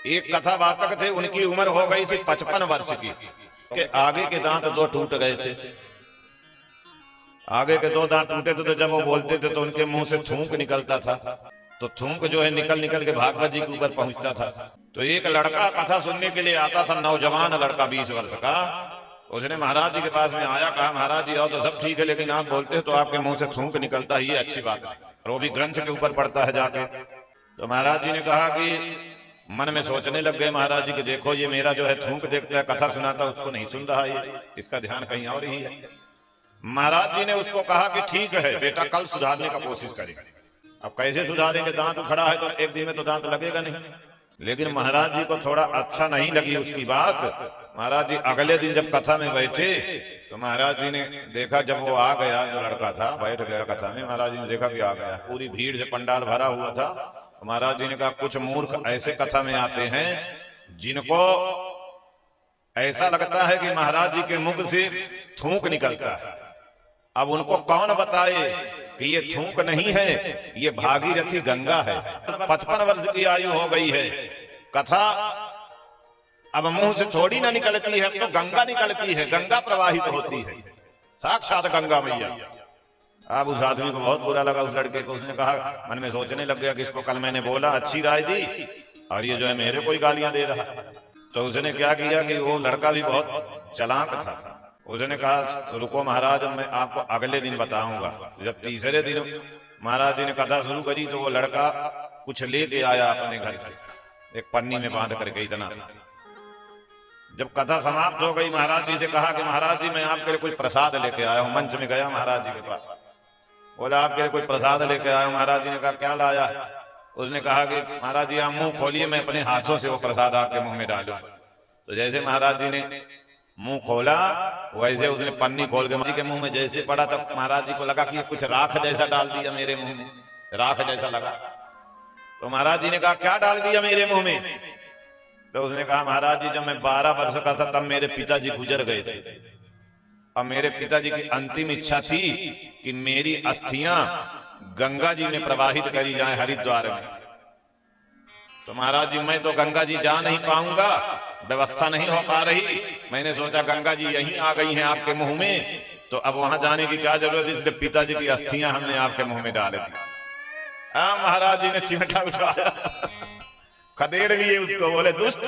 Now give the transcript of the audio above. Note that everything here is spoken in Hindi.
एक कथावाचक थे, उनकी उम्र हो गई थी 55 वर्ष की, के आगे के दांत दो टूट गए थे। आगे के दो दांत टूटे थे, तो जब वो बोलते थे तो उनके मुंह से थूक निकलता था, तो थूक जो है निकल निकल के भागवत जी के ऊपर पहुंचता था। तो एक लड़का कथा सुनने के लिए आता था, नौजवान लड़का 20 वर्ष का। उसने महाराज जी के पास में आया, कहा महाराज जी और तो सब ठीक है, लेकिन आप बोलते हैं तो आपके मुंह से थूक निकलता है, ये अच्छी बात है, और वो भी ग्रंथ के ऊपर पड़ता है जाके। तो महाराज जी ने कहा कि मन में सोचने लग गए महाराज जी कि देखो ये मेरा जो है थूक देखता है, कथा सुनाता उसको नहीं सुन रहा, ये इसका ध्यान कहीं और ही है। महाराज जी ने उसको कहा कि ठीक है बेटा, कल सुधारने का कोशिश करेंगे। अब कैसे सुधारेंगे, दांत उखड़ा है तो एक दिन में तो दांत लगेगा नहीं। लेकिन महाराज जी को थोड़ा अच्छा नहीं लगी उसकी बात। महाराज जी अगले दिन जब कथा में बैठे तो महाराज जी ने देखा, जब वो आ गया, जो लड़का था बैठ गया कथा में, महाराज जी ने देखा कि आ गया, पूरी भीड़ से पंडाल भरा हुआ था। महाराज जी ने कहा कुछ मूर्ख ऐसे कथा में आते हैं जिनको ऐसा लगता है कि महाराज जी के मुख से थूक निकलता है। अब उनको कौन बताए कि ये थूक नहीं है, ये भागीरथी गंगा है। 55 वर्ष की आयु हो गई है, कथा अब मुंह से थोड़ी ना निकलती है, तो गंगा निकलती है, गंगा प्रवाहित होती है, साक्षात गंगा मैया। अब उस आदमी को बहुत बुरा लगा, उस लड़के को। उसने कहा, मन में सोचने लग गया कि इसको कल मैंने बोला, अच्छी राय दी, और ये जो है मेरे को ही गालियां दे रहा। तो उसने क्या किया कि वो लड़का भी बहुत चालाक था। उसने कहा रुको महाराज, मैं आपको अगले दिन बताऊंगा। जब तीसरे दिन महाराज जी ने कथा शुरू करी तो वो लड़का कुछ लेके आया अपने घर से, एक पन्नी में बांध करके इतना सा। जब कथा समाप्त हो गई, महाराज जी से कहा कि महाराज जी मैं आपके लिए कुछ प्रसाद लेके आया हूँ। मंच में गया महाराज जी के पास, बोला आपके लिए कुछ प्रसाद लेके आया हूँ। महाराज जी ने कहा क्या लाया है? उसने कहा कि महाराज जी आप मुंह खोलिए, मैं अपने हाथों से वो प्रसाद आपके मुंह में डालूं। तो जैसे महाराज जी ने मुंह खोला, वैसे उसने पन्नी खोल के मुंह में जैसे पड़ा, तब महाराज जी को लगा कि कुछ राख जैसा डाल दिया मेरे मुंह में, राख जैसा लगा। तो महाराज जी ने कहा क्या डाल दिया मेरे मुंह में? तो उसने कहा महाराज जी जब मैं 12 वर्ष का था तब मेरे पिताजी गुजर गए थे, और मेरे पिताजी की अंतिम इच्छा थी कि मेरी अस्थियां गंगा जी में प्रवाहित करी जाए हरिद्वार में। तो महाराज जी मैं तो गंगा जी जा नहीं पाऊंगा, व्यवस्था नहीं हो पा रही, मैंने सोचा गंगा जी यहीं आ गई हैं आपके मुंह में, तो अब वहां जाने की क्या जरूरत है, इसलिए पिताजी की अस्थियां हमने आपके मुंह में डाल दी। महाराज जी ने चिमटा उठाया, खदेड़ लिए उसको, बोले दुष्ट,